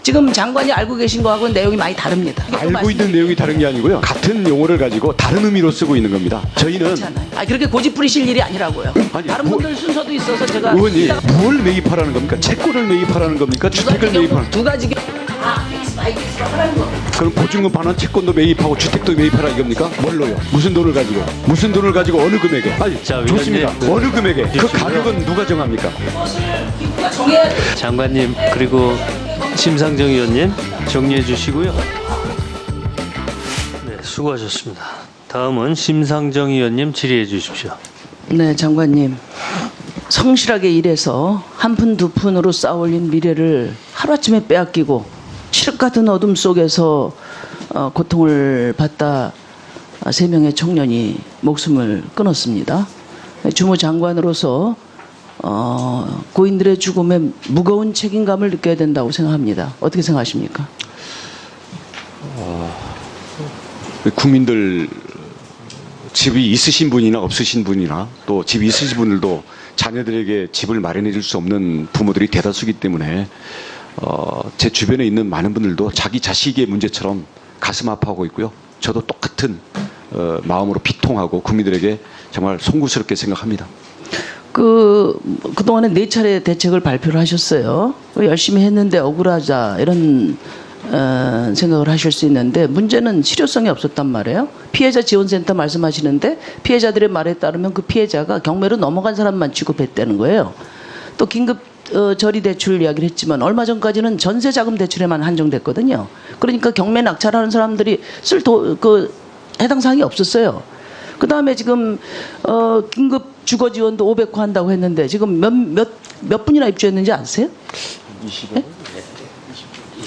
지금 장관이 알고 계신 거하고는 내용이 많이 다릅니다. 알고 있는 내용이 다른 게 아니고요. 같은 용어를 가지고 다른 의미로 쓰고 있는 겁니다. 저희는 그렇잖아요. 그렇게 고집 부리실 일이 아니라고요. 아니, 다른 분들 순서도 있어서 제가 의원님 뭘 매입하라는 겁니까? 채권을 매입하라는 겁니까? 주택을 매입하라는 두 가지 픽스 하라는 거. 그럼 보증금 반환 채권도 매입하고 주택도 매입하라 이겁니까? 뭘로요? 무슨 돈을 가지고? 무슨 돈을 가지고 어느 금액에? 아니 자, 좋습니다. 위원님, 어느 금액에? 그 주시고요. 가격은 누가 정합니까? 그것을 기구가 정해야 돼요. 장관님 그리고 심상정 의원님 정리해 주시고요. 네, 수고하셨습니다. 다음은 심상정 의원님 질의해 주십시오. 네, 장관님. 성실하게 일해서 한 푼 두 푼으로 쌓아올린 미래를 하루아침에 빼앗기고 칠흑 같은 어둠 속에서 고통을 받다 세 명의 청년이 목숨을 끊었습니다. 주무장관으로서 고인들의 죽음에 무거운 책임감을 느껴야 된다고 생각합니다. 어떻게 생각하십니까? 국민들 집이 있으신 분이나 없으신 분이나 또 집이 있으신 분들도 자녀들에게 집을 마련해 줄 수 없는 부모들이 대다수이기 때문에 제 주변에 있는 많은 분들도 자기 자식의 문제처럼 가슴 아파하고 있고요. 저도 마음으로 비통하고 국민들에게 정말 송구스럽게 생각합니다. 그동안에 4차례 대책을 발표를 하셨어요. 열심히 했는데 억울하자 이런 생각을 하실 수 있는데 문제는 실효성이 없었단 말이에요. 피해자 지원센터 말씀하시는데 피해자들의 말에 따르면 그 피해자가 경매로 넘어간 사람만 취급했다는 거예요. 또 긴급 저리 대출 이야기를 했지만 얼마 전까지는 전세 자금 대출에만 한정됐거든요. 그러니까 경매 낙찰하는 사람들이 해당 사항이 없었어요. 그 다음에 지금 긴급 주거 지원도 500호 한다고 했는데 지금 몇 분이나 입주했는지 아세요? 20몇?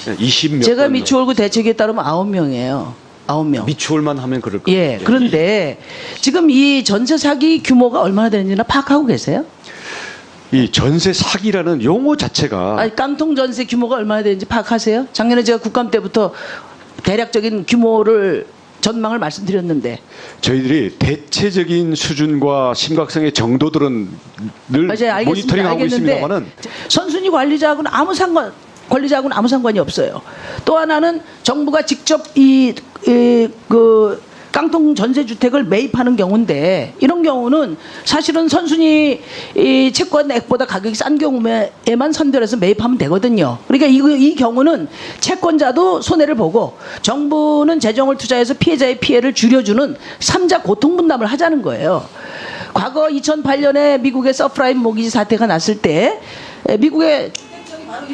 20몇 제가 미추홀구 대책에 따르면 9명이에요. 9명. 미추홀만 하면 그럴 거예요. 예. 그런데 지금 이 전세 사기 규모가 얼마나 되는지나 파악하고 계세요? 이 전세 사기라는 용어 자체가 아니, 깡통 전세 규모가 얼마나 되는지 파악하세요? 작년에 제가 국감 때부터 대략적인 규모를 전망을 말씀드렸는데 저희들이 대체적인 수준과 심각성의 정도들은 늘 맞아요. 모니터링하고 있습니다만은 선순위 관리자하고는 아무 상관이 없어요. 또 하나는 정부가 직접 그 깡통 전세주택을 매입하는 경우인데 이런 경우는 사실은 선순위 채권액보다 가격이 싼 경우에만 선별해서 매입하면 되거든요. 그러니까 이 경우는 채권자도 손해를 보고 정부는 재정을 투자해서 피해자의 피해를 줄여주는 3자 고통분담을 하자는 거예요. 과거 2008년에 미국의 서프라임 모기지 사태가 났을 때 미국의 바로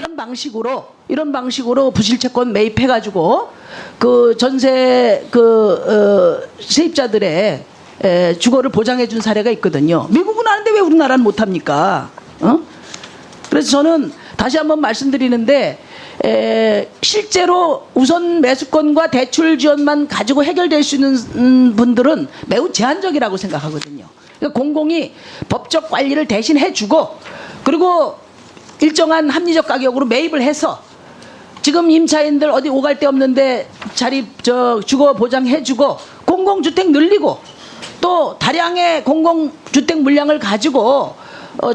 이런 방식으로 부실채권 매입해가지고 그 전세 세입자들의 주거를 보장해준 사례가 있거든요. 미국은 하는데 왜 우리나라는 못합니까? 그래서 저는 다시 한번 말씀드리는데 실제로 우선 매수권과 대출 지원만 가지고 해결될 수 있는 분들은 매우 제한적이라고 생각하거든요. 그러니까 공공이 법적 관리를 대신 해주고 그리고 일정한 합리적 가격으로 매입을 해서 지금 임차인들 어디 오갈 데 없는데 주거 보장해주고 공공주택 늘리고 또 다량의 공공주택 물량을 가지고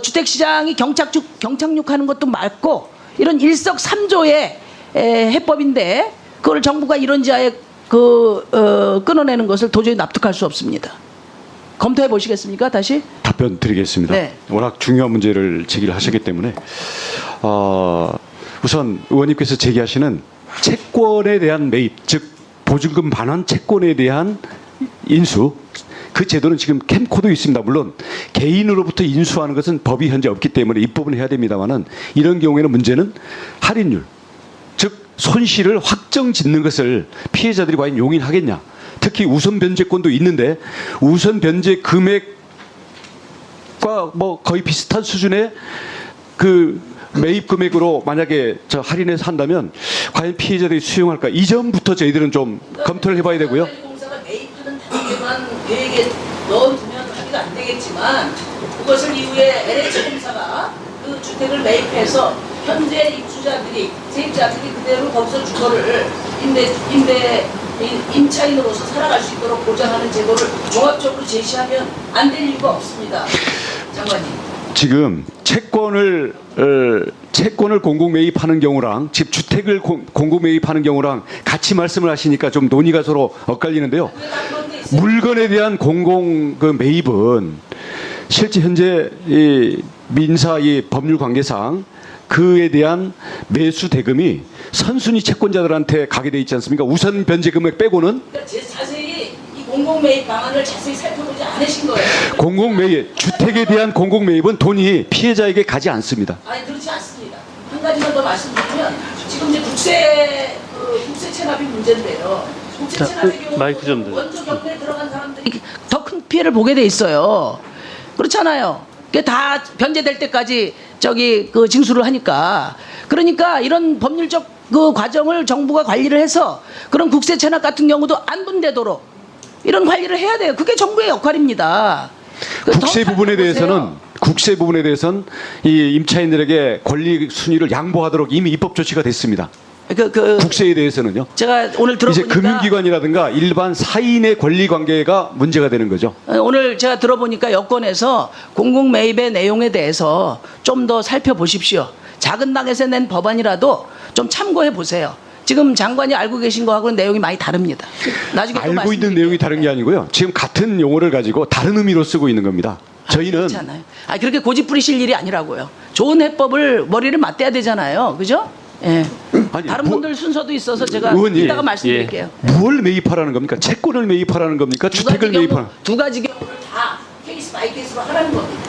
주택시장이 경착륙하는 것도 막고 이런 일석삼조의 해법인데 그걸 정부가 이런지하에 끊어내는 것을 도저히 납득할 수 없습니다. 검토해 보시겠습니까? 다시? 답변 드리겠습니다. 네. 워낙 중요한 문제를 제기를 하셨기 때문에 우선 의원님께서 제기하시는 채권에 대한 매입, 즉 보증금 반환 채권에 대한 인수, 그 제도는 지금 캠코도 있습니다. 물론 개인으로부터 인수하는 것은 법이 현재 없기 때문에 입법은 해야 됩니다만은 이런 경우에는 문제는 할인율, 즉 손실을 확정 짓는 것을 피해자들이 과연 용인하겠냐. 특히 우선 변제권도 있는데 우선 변제 금액과 뭐 거의 비슷한 수준의 그 매입 금액으로 만약에 할인해서 한다면 과연 피해자들이 수용할까? 이 점부터 저희들은 좀 검토를 해봐야 되고요. 공사가 매입주는 단계만 계획에 넣어두면 하기가 안 되겠지만 그것을 이후에 LH공사가 그 주택을 매입해서 현재 입주자들이 세입자들이 그대로 거기서 주거를 임차인으로서 살아갈 수 있도록 보장하는 제도를 종합적으로 제시하면 안 될 이유가 없습니다. 장관님. 지금 채권을 채권을 공공 매입하는 경우랑 집 주택을 공공 매입하는 경우랑 같이 말씀을 하시니까 좀 논의가 서로 엇갈리는데요. 물건에 대한 공공 그 매입은 실제 현재 이 민사 이 법률 관계상 그에 대한 매수 대금이 선순위 채권자들한테 가게 돼 있지 않습니까? 우선 변제 금액 빼고는 자세히 이 공공 매입 방안을 자세히 살펴보지 않으신 거예요. 공공 매입, 주택에 대한 공공 매입은 돈이 피해자에게 가지 않습니다. 아니 그렇지 않습니다. 한 가지만 더 말씀드리면 지금 이제 국세 체납이 문제인데요. 국세 자, 체납의 경우 마이크 좀 더. 원조 경매에 들어간 사람들이 더 큰 피해를 보게 돼 있어요. 그렇잖아요. 그게 다 변제될 때까지 그 징수를 하니까 그러니까 이런 법률적 그 과정을 정부가 관리를 해서 그런 국세 체납 같은 경우도 안 분되도록 이런 관리를 해야 돼요. 그게 정부의 역할입니다. 국세 더 부분에 살펴보세요. 대해서는 국세 부분에 대해서는 이 임차인들에게 권리 순위를 양보하도록 이미 입법 조치가 됐습니다. 국세에 대해서는요. 제가 오늘 이제 들어보니까 금융기관이라든가 일반 사인의 권리 관계가 문제가 되는 거죠. 오늘 제가 들어보니까 여권에서 공공 매입의 내용에 대해서 좀 더 살펴보십시오. 작은 당에서 낸 법안이라도 좀 참고해 보세요. 지금 장관이 알고 계신 거하고는 내용이 많이 다릅니다. 나중에 또 알고 있는 말씀드릴게요. 내용이 다른 게 아니고요. 지금 같은 용어를 가지고 다른 의미로 쓰고 있는 겁니다. 저희는 그렇잖아요. 그렇게 고집 부리실 일이 아니라고요. 좋은 해법을 머리를 맞대야 되잖아요. 그죠? 예. 아니, 다른 분들 순서도 있어서 제가 의원님, 이따가 말씀드릴게요. 뭘 매입하라는 겁니까? 채권을 매입하라는 겁니까? 주택을 매입하는? 두 가지 경우를 다 케이스 바이 케이스로 하라는 겁니다.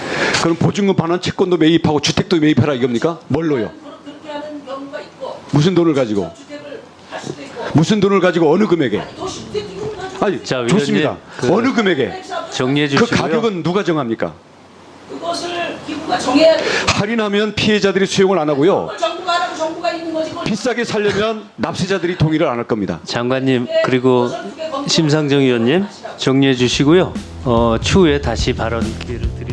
그럼 보증금 반환 채권도 매입하고 주택도 매입하라 이겁니까? 뭘로요? 그렇게 하는 경우가 있고 무슨 돈을 가지고? 주택을 할 수도 있고 무슨 돈을 가지고 어느 금액에? 도시주택 기금을 가지고 아니, 자, 좋습니다. 위원님, 어느 금액에? 정리해 그 주시고요. 가격은 누가 정합니까? 그것을 기구가 정해야 돼요. 할인하면 피해자들이 수용을 안 하고요. 그걸 정부가 하라고 정부가 있는 거지. 그걸 비싸게 살려면 납세자들이 동의를 안 할 겁니다. 장관님 그리고 심상정 의원님 정리해 주시고요. 추후에 다시 발언 기회를 드리겠습니다.